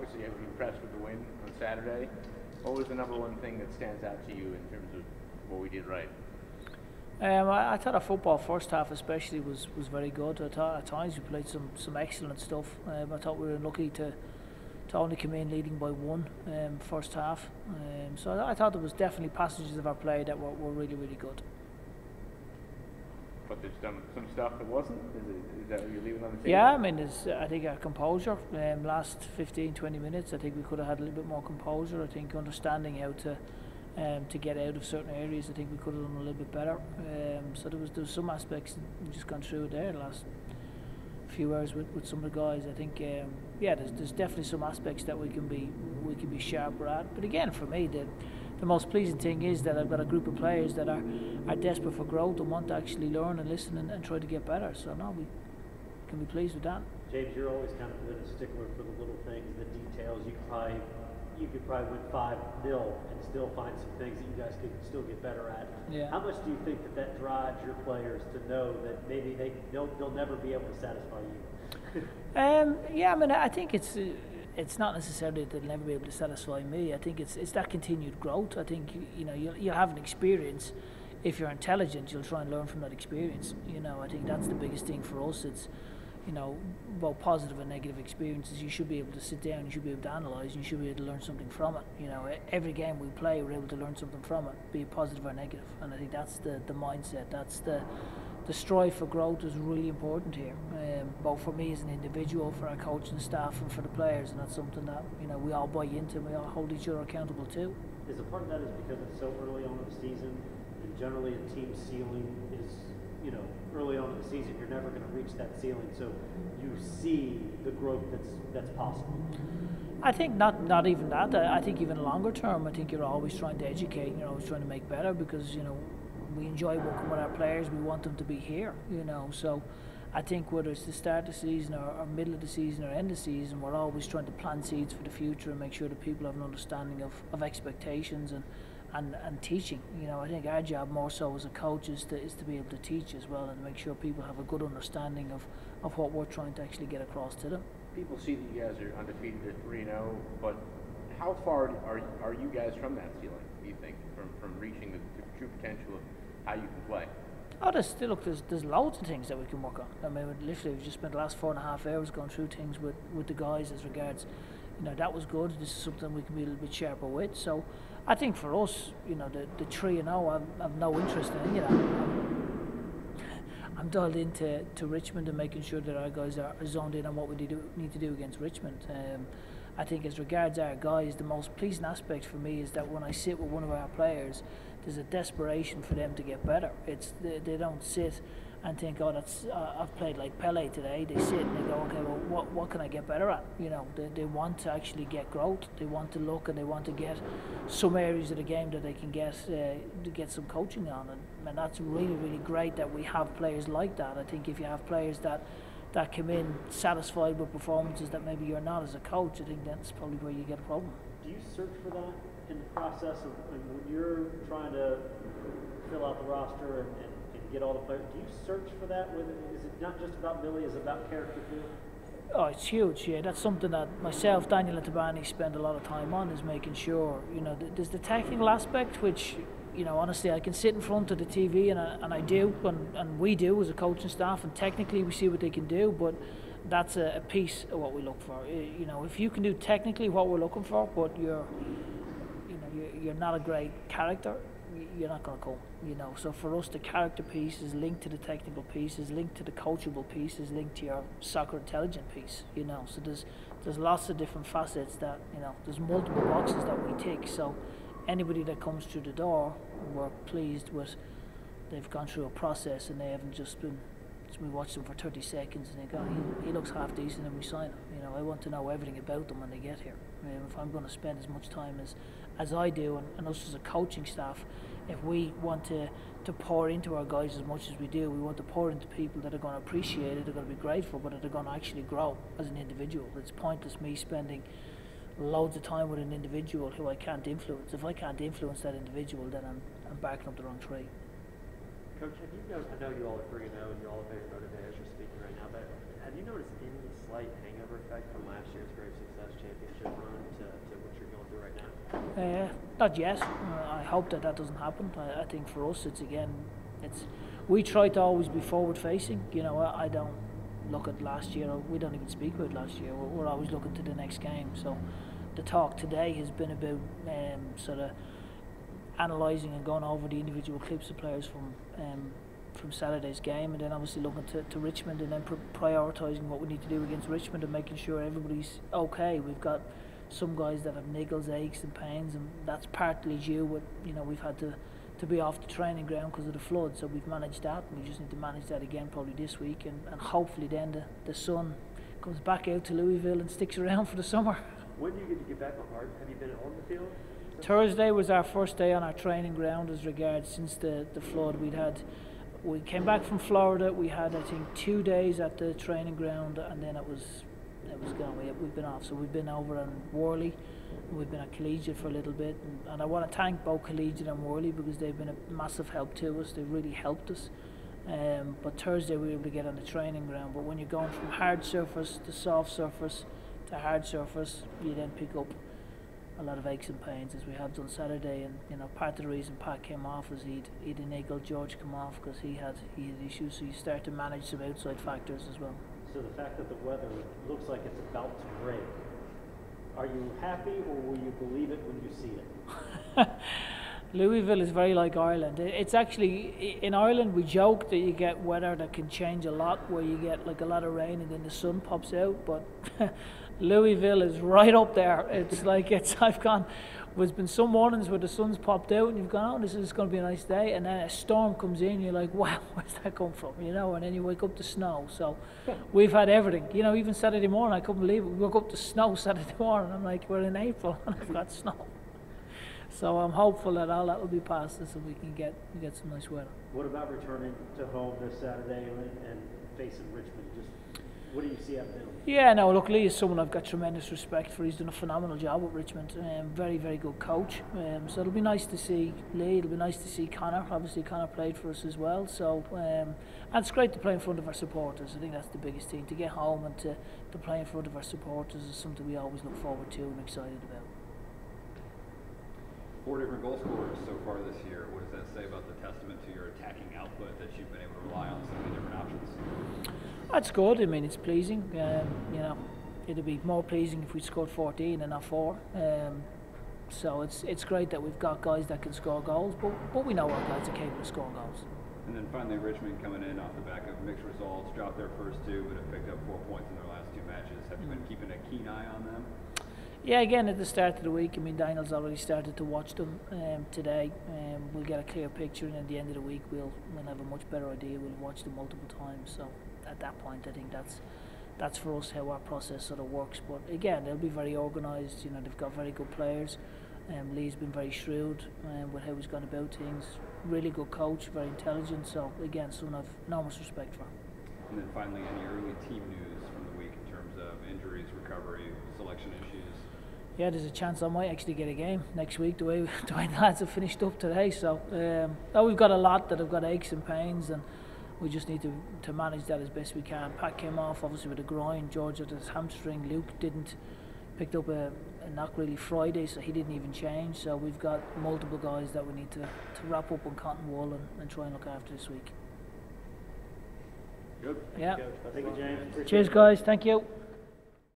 obviously you were impressed with the win on Saturday. What was the number one thing that stands out to you in terms of what we did right? I thought our football first half especially was very good. I thought at times we played some excellent stuff. I thought we were lucky to only come in leading by one first half. So I thought there was definitely passages of our play that were really, really good. But there's some stuff that wasn't? Is that what you're leaving on the table? Yeah, I mean, I think our composure, last 15-20 minutes, I think we could have had a little bit more composure. I think understanding how to get out of certain areas, I think we could have done a little bit better. So there was some aspects we just gone through there the last few hours with some of the guys. I think there's definitely some aspects that we can be sharper at. But again, for me, the most pleasing thing is that I've got a group of players that are desperate for growth and want to actually learn and listen and try to get better. So no, we can be pleased with that. James, you're always kind of a stickler for the little things, the details. You could probably win 5-0 and still find some things that you guys could still get better at. Yeah. How much do you think that drives your players to know that maybe they'll never be able to satisfy you? Yeah, I mean, I think it's not necessarily that they'll never be able to satisfy me. I think it's that continued growth. I think you'll have an experience. If you're intelligent, you'll try and learn from that experience. I think that's the biggest thing for us. It's both positive and negative experiences. You should be able to sit down, you should be able to analyse, and you should be able to learn something from it. Every game we play, we're able to learn something from it, be it positive or negative. And I think that's the mindset. That's the strive for growth is really important here, both for me as an individual, for our coaching staff, and for the players. And that's something that we all buy into, and we all hold each other accountable to. Is a part of that is because it's so early on in the season, and generally a team's ceiling is, early on in the season, you're never going to reach that ceiling. So you see the growth that's possible. I think not even that. I think even longer term, I think you're always trying to educate. You're always trying to make better because we enjoy working with our players. We want them to be here. So I think whether it's the start of the season or middle of the season or end of the season, we're always trying to plant seeds for the future and make sure that people have an understanding of expectations and teaching. I think our job more so as a coach is to be able to teach as well and to make sure people have a good understanding of what we're trying to actually get across to them. People see that you guys are undefeated at 3-0, but how far are you guys from that ceiling, do you think, from reaching the true potential of how you can play? Oh, there's loads of things that we can work on. I mean, literally, we've just spent the last 4.5 hours going through things with the guys as regards, that was good. This is something we can be a little bit sharper with. So I think for us, the 3-0, I've no interest in it. I'm dialed into Richmond and making sure that our guys are zoned in on what we need to do against Richmond. I think as regards our guys, the most pleasing aspect for me is that when I sit with one of our players, there's a desperation for them to get better. They don't sit and think, I've played like Pele today. They sit and they go, okay, well, what can I get better at? They want to actually get growth. They want to look and they want to get some areas of the game that they can get some coaching on, and that's really, really great that we have players like that. I think if you have players that come in satisfied with performances that maybe you're not as a coach, I think that's probably where you get a problem. Do you search for that in the process of when you're trying to fill out the roster and get all the players? Do you search for that? Is it not just about Millie, is it about character too? Oh, it's huge, yeah. That's something that myself, Daniel and Tabani spend a lot of time on, is making sure, there's the technical aspect, which, honestly, I can sit in front of the TV and I do, and we do as a coaching staff, and technically we see what they can do, but that's a piece of what we look for. If you can do technically what we're looking for, but you're not a great character, you're not going to come. So for us, the character piece is linked to the technical piece, is linked to the coachable piece, is linked to your soccer intelligent piece. So there's lots of different facets that there's multiple boxes that we tick. So anybody that comes through the door, we're pleased with. They've gone through a process and they haven't just been. We watch them for 30 seconds and they go, he looks half decent, and we sign him. I want to know everything about them when they get here. If I'm going to spend as much time as I do, and us as a coaching staff, if we want to pour into our guys as much as we do, we want to pour into people that are going to appreciate it, they're going to be grateful, but that they're going to actually grow as an individual. It's pointless me spending loads of time with an individual who I can't influence. If I can't influence that individual, then I'm barking up the wrong tree. Coach, I know you all are 3-0 and you're all very motivated as you're speaking right now, but have you noticed any slight hangover effect from last year's Great Success Championship Not yet. I hope that doesn't happen. I think for us, we try to always be forward facing. You know, I don't look at last year. We don't even speak about last year. We're always looking to the next game. So the talk today has been about sort of analysing and going over the individual clips of players from Saturday's game, and then obviously looking to Richmond, and then prioritising what we need to do against Richmond and making sure everybody's okay. We've got some guys that have niggles, aches and pains, and that's partly due with, you know, we've had to be off the training ground because of the flood, so we've managed that, and we just need to manage that again probably this week, and hopefully then the sun comes back out to Louisville and sticks around for the summer. When do you get to get back on hard? Have you been on the field? Thursday was our first day on our training ground as regards since the flood. We came back from Florida. We had, I think, 2 days at the training ground, and then it was gone. We've been off. So we've been over in Worley. We've been at Collegiate for a little bit, and I want to thank both Collegiate and Worley because they've been a massive help to us. They've really helped us. But Thursday we were able to get on the training ground. But when you're going from hard surface to soft surface to hard surface, you then pick up a lot of aches and pains, as we have done Saturday. And you know, part of the reason Pat came off was he'd enabled George come off because he had issues. So you start to manage some outside factors as well. So the fact that the weather looks like it's about to break, are you happy, or will you believe it when you see it? Louisville is very like Ireland. It's actually, in Ireland we joke that you get weather that can change a lot, where you get like a lot of rain and then the sun pops out, but Louisville is right up there. It's like, there's been some mornings where the sun's popped out and you've gone, oh, this is going to be a nice day, and then a storm comes in, you're like, wow, where's that come from, you know, and then you wake up to snow. So we've had everything, you know. Even Saturday morning, I couldn't believe it, we woke up to snow Saturday morning. I'm like, we're in April and I've got snow. So I'm hopeful that all that will be past us and we can get some nice weather. What about returning to home this Saturday and facing Richmond? Just what do you see out of them? Yeah, no, look, Lee is someone I've got tremendous respect for. He's done a phenomenal job at Richmond. Very, very good coach. So it'll be nice to see Lee. It'll be nice to see Connor. Obviously, Connor played for us as well. So and it's great to play in front of our supporters. I think that's the biggest thing. To get home and to play in front of our supporters is something we always look forward to and excited about. 4 different goal scorers so far this year. What does that say about the testament to your attacking output, that you've been able to rely on so many different options? That's good. I mean, it's pleasing. You know, it'd be more pleasing if we scored 14 and not 4. So it's great that we've got guys that can score goals, but we know our guys are capable of scoring goals. And then finally, Richmond coming in off the back of mixed results, dropped their first 2, but have picked up 4 points in their last 2 matches. Have you been keeping a keen eye on them? Yeah, again, at the start of the week, I mean, Daniel's already started to watch them today. We'll get a clear picture, and at the end of the week, we'll have a much better idea. We'll watch them multiple times. So at that point, I think that's for us how our process sort of works. But again, they'll be very organised. You know, they've got very good players. Lee's been very shrewd with how he's gone about things. Really good coach, very intelligent. So again, someone I've enormous respect for. And then finally, any early team news from the week in terms of injuries, recovery, selection issues? Yeah, there's a chance I might actually get a game next week, the way the lads have finished up today. So we've got a lot that have got aches and pains, and we just need to manage that as best we can. Pat came off obviously with a groin, George had his hamstring, Luke picked up a knock really Friday, so he didn't even change. So we've got multiple guys that we need to wrap up on cotton wool and try and look after this week. Good. Yeah. Thank you, James. Cheers, guys. Thank you.